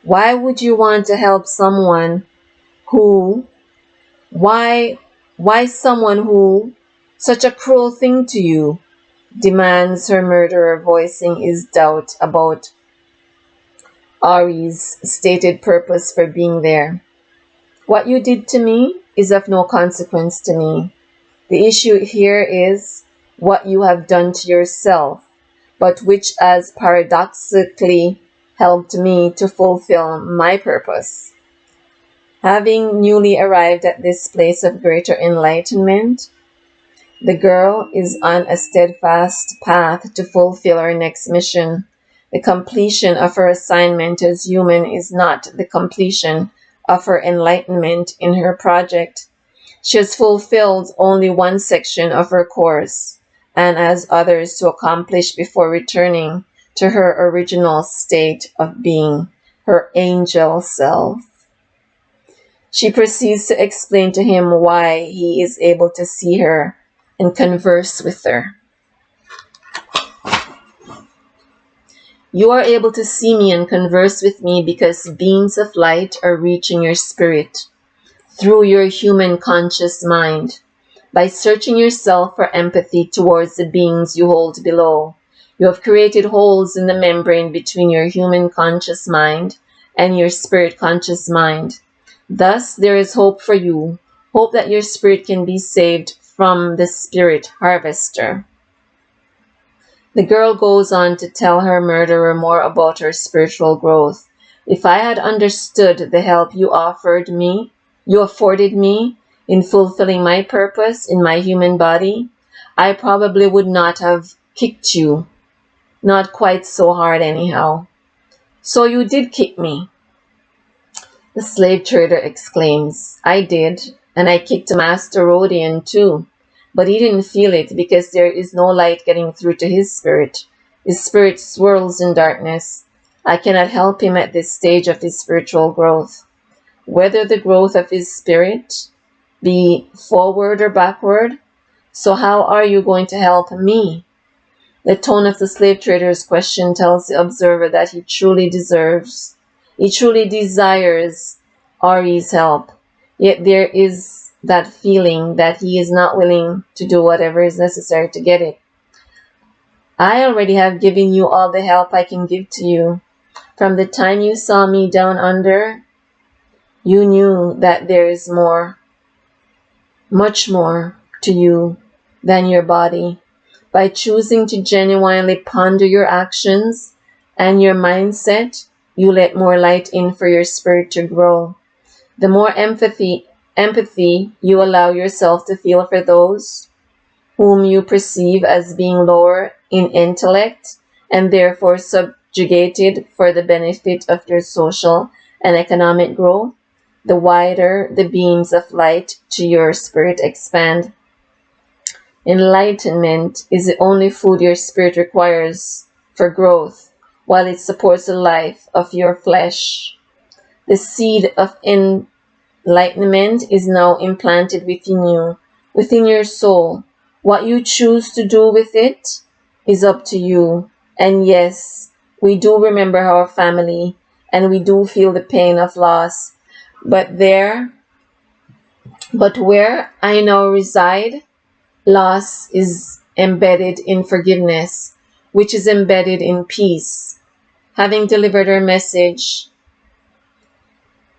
Why would you want to help someone who, why someone who, such a cruel thing to you?" demands her murderer, voicing his doubt about Ari's stated purpose for being there. "What you did to me is of no consequence to me. The issue here is what you have done to yourself, but which has paradoxically helped me to fulfill my purpose." Having newly arrived at this place of greater enlightenment, the girl is on a steadfast path to fulfill her next mission. The completion of her assignment as human is not the completion of her enlightenment in her project. She has fulfilled only one section of her course and has others to accomplish before returning to her original state of being, her angel self. She proceeds to explain to him why he is able to see her and converse with her. "You are able to see me and converse with me because beams of light are reaching your spirit through your human conscious mind. By searching yourself for empathy towards the beings you hold below, you have created holes in the membrane between your human conscious mind and your spirit conscious mind. Thus, there is hope for you, hope that your spirit can be saved from the spirit harvester." The girl goes on to tell her murderer more about her spiritual growth. "If I had understood the help you afforded me in fulfilling my purpose in my human body, I probably would not have kicked you. Not quite so hard anyhow." "So you did kick me?" the slave trader exclaims. "I did, and I kicked Master Rodian too. But he didn't feel it because there is no light getting through to his spirit. His spirit swirls in darkness. I cannot help him at this stage of his spiritual growth. Whether the growth of his spirit be forward or backward, so how are you going to help me?" The tone of the slave trader's question tells the observer that he truly desires Ari's help, yet there is that feeling that he is not willing to do whatever is necessary to get it. "I already have given you all the help I can give to you. From the time you saw me down under, you knew that there is more, much more to you than your body. By choosing to genuinely ponder your actions and your mindset, you let more light in for your spirit to grow. The more empathy Empathy, you allow yourself to feel for those whom you perceive as being lower in intellect and therefore subjugated for the benefit of your social and economic growth. The wider the beams of light to your spirit expand. Enlightenment is the only food your spirit requires for growth, while it supports the life of your flesh. The seed of enlightenment is now implanted within you, within your soul. What you choose to do with it is up to you. And yes, we do remember our family and we do feel the pain of loss. But where I now reside, loss is embedded in forgiveness, which is embedded in peace. Having delivered her message,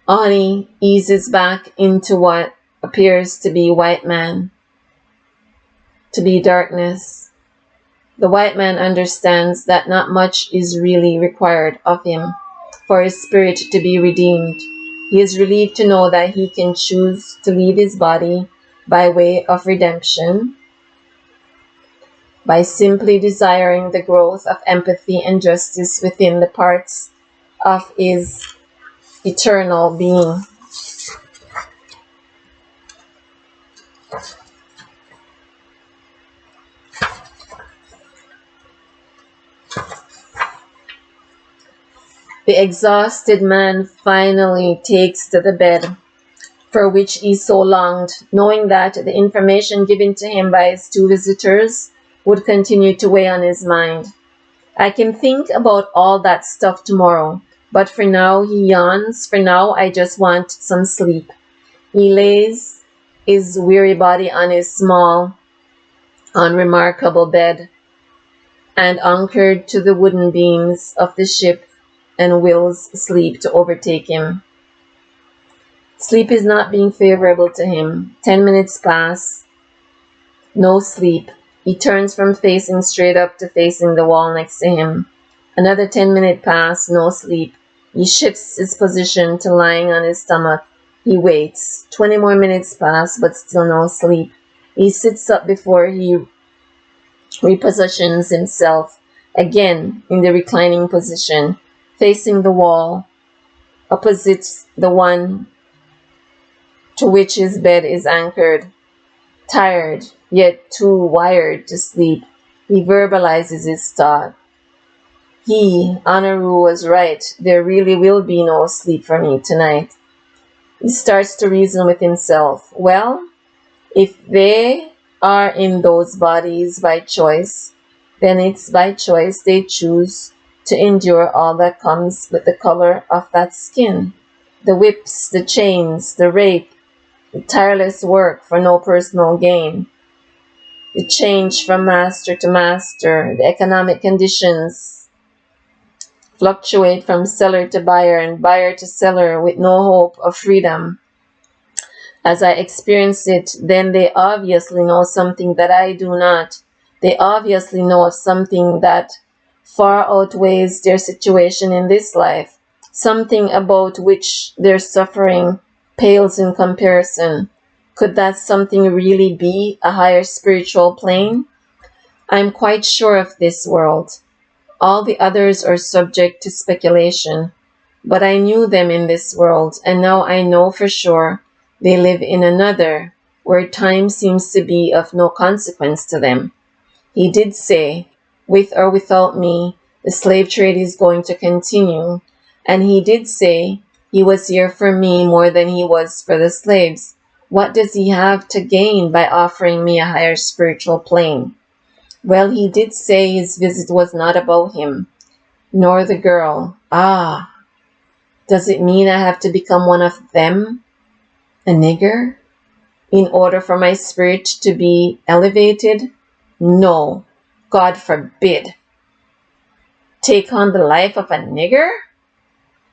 Ani eases back into what appears to be white man, to be darkness. The white man understands that not much is really required of him for his spirit to be redeemed. He is relieved to know that he can choose to leave his body by way of redemption, by simply desiring the growth of empathy and justice within the parts of his eternal being. The exhausted man finally takes to the bed for which he so longed, knowing that the information given to him by his two visitors would continue to weigh on his mind. I can think about all that stuff tomorrow, but for now, he yawns. For now, I just want some sleep. He lays his weary body on his small, unremarkable bed, and anchored to the wooden beams of the ship, and wills sleep to overtake him. Sleep is not being favorable to him. 10 minutes pass, no sleep. He turns from facing straight up to facing the wall next to him. Another 10 minutes pass, no sleep. He shifts his position to lying on his stomach. He waits. 20 more minutes pass, but still no sleep. He sits up before he repositions himself again in the reclining position, facing the wall, opposite the one to which his bed is anchored. Tired, yet too wired to sleep, he verbalizes his thought. Anaru, was right. There really will be no sleep for me tonight. He starts to reason with himself. Well, if they are in those bodies by choice, then it's by choice they choose to endure all that comes with the color of that skin. The whips, the chains, the rape, the tireless work for no personal gain, the change from master to master, the economic conditions fluctuate from seller to buyer and buyer to seller with no hope of freedom. As I experience it, then they obviously know something that I do not. They obviously know of something that far outweighs their situation in this life, something about which their suffering pales in comparison. Could that something really be a higher spiritual plane? I'm quite sure of this world. All the others are subject to speculation, but I knew them in this world, and now I know for sure they live in another, where time seems to be of no consequence to them. He did say, with or without me, the slave trade is going to continue, and he did say he was here for me more than he was for the slaves. What does he have to gain by offering me a higher spiritual plane? Well, he did say his visit was not about him, nor the girl. Ah, does it mean I have to become one of them, a nigger, in order for my spirit to be elevated? No, God forbid. Take on the life of a nigger?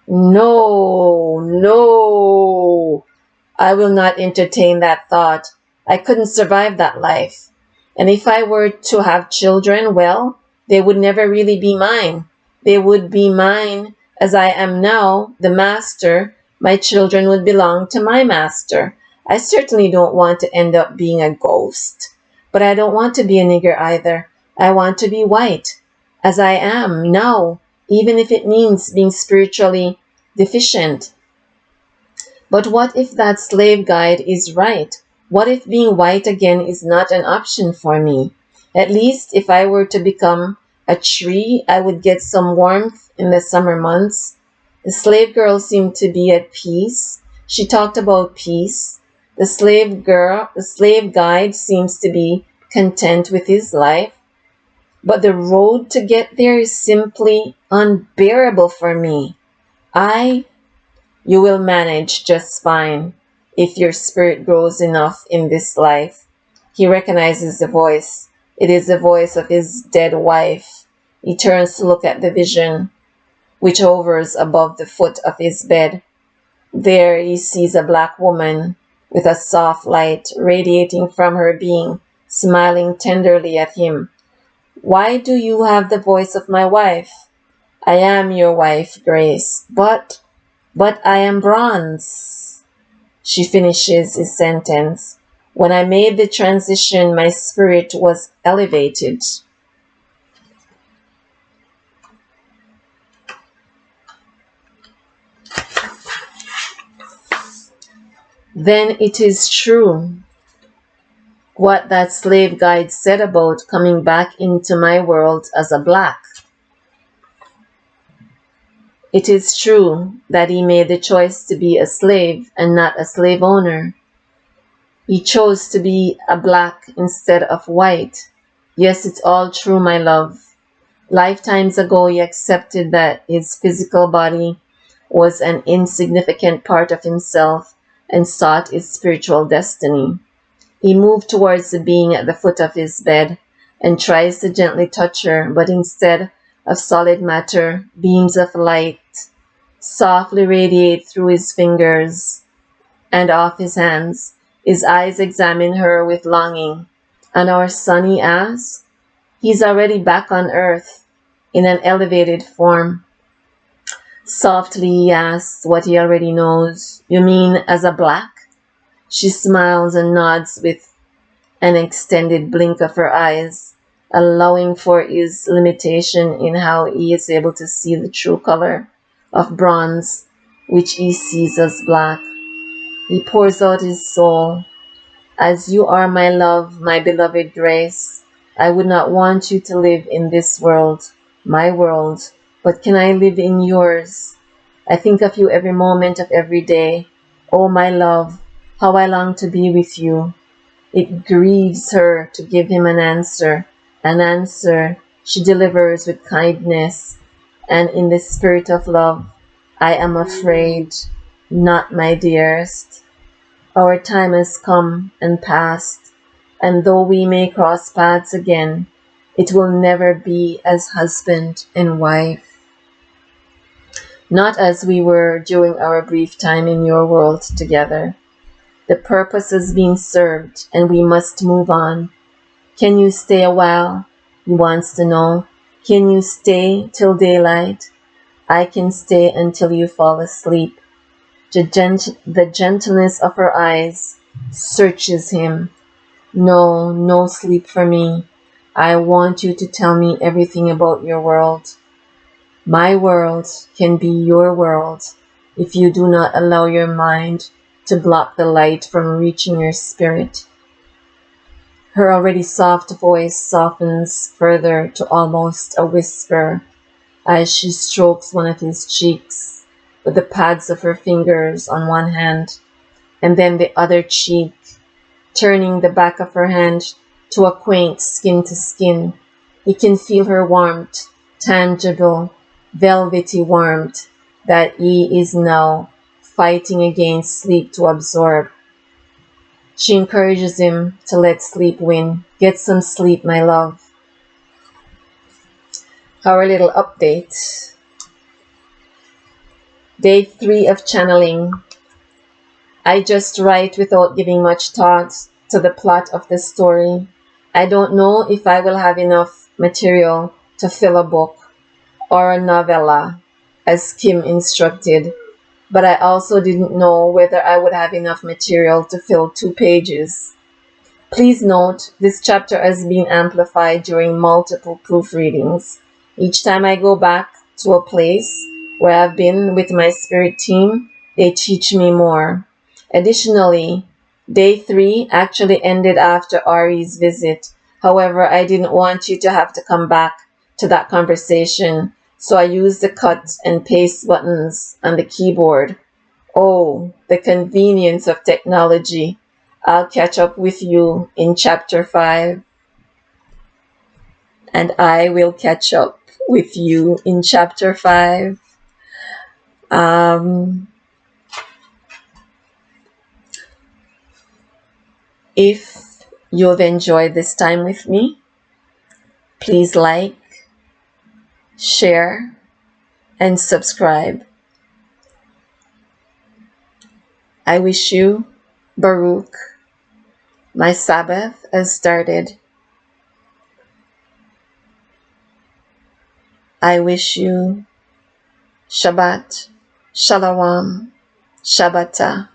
No, no. I will not entertain that thought. I couldn't survive that life. And if I were to have children, well, they would never really be mine. They would be mine as I am now, the master. My children would belong to my master. I certainly don't want to end up being a ghost, but I don't want to be a nigger either. I want to be white, as I am now, even if it means being spiritually deficient. But what if that slave guide is right? What if being white again is not an option for me? At least if I were to become a tree, I would get some warmth in the summer months. The slave girl seemed to be at peace. She talked about peace. The slave guide seems to be content with his life. But the road to get there is simply unbearable for me. I You will manage just fine if your spirit grows enough in this life. He recognizes the voice. It is the voice of his dead wife. He turns to look at the vision which hovers above the foot of his bed. There he sees a black woman with a soft light radiating from her being, smiling tenderly at him. Why do you have the voice of my wife? I am your wife, Grace, but I am bronze. She finishes his sentence. When I made the transition, my spirit was elevated. Then it is true what that slave guide said about coming back into my world as a black. It is true that he made the choice to be a slave and not a slave owner. He chose to be a black instead of white. Yes, it's all true, my love. Lifetimes ago, he accepted that his physical body was an insignificant part of himself and sought his spiritual destiny. He moved towards the being at the foot of his bed and tries to gently touch her, but instead of solid matter, beams of light softly radiate through his fingers and off his hands. His eyes examine her with longing. And our son, he asks? He's already back on earth in an elevated form. Softly he asks what he already knows. You mean as a black? She smiles and nods with an extended blink of her eyes, allowing for his limitation in how he is able to see the true color of bronze, which he sees as black. He pours out his soul. As you are my love, my beloved Grace, I would not want you to live in this world, my world, but can I live in yours? I think of you every moment of every day. Oh, my love, how I long to be with you. It grieves her to give him an answer she delivers with kindness and in the spirit of love. I am afraid, not my dearest. Our time has come and passed, and though we may cross paths again, it will never be as husband and wife. Not as we were during our brief time in your world together. The purpose has been served, and we must move on. Can you stay a while? He wants to know. Can you stay till daylight? I can stay until you fall asleep. The gentleness of her eyes searches him. No, no sleep for me. I want you to tell me everything about your world. My world can be your world if you do not allow your mind to block the light from reaching your spirit. Her already soft voice softens further to almost a whisper as she strokes one of his cheeks with the pads of her fingers on one hand and then the other cheek, turning the back of her hand to a quaint skin to skin. He can feel her warmth, tangible, velvety warmth that he is now fighting against sleep to absorb. She encourages him to let sleep win. Get some sleep, my love. Our little update. Day 3 of channeling. I just write without giving much thought to the plot of the story. I don't know if I will have enough material to fill a book or a novella, as Kim instructed. but I also didn't know whether I would have enough material to fill 2 pages. Please note, this chapter has been amplified during multiple proofreadings. Each time I go back to a place where I've been with my spirit team, they teach me more. Additionally, day 3 actually ended after Ari's visit. However, I didn't want you to have to come back to that conversation, so I used the cut and paste buttons on the keyboard. Oh, the convenience of technology. I'll catch up with you in chapter 5, and I will catch up with you in chapter 5. Um, if you've enjoyed this time with me, please like, share, and subscribe. I wish you, Baruch, my Sabbath has started. I wish you Shabbat, Shalom, Shabbatah.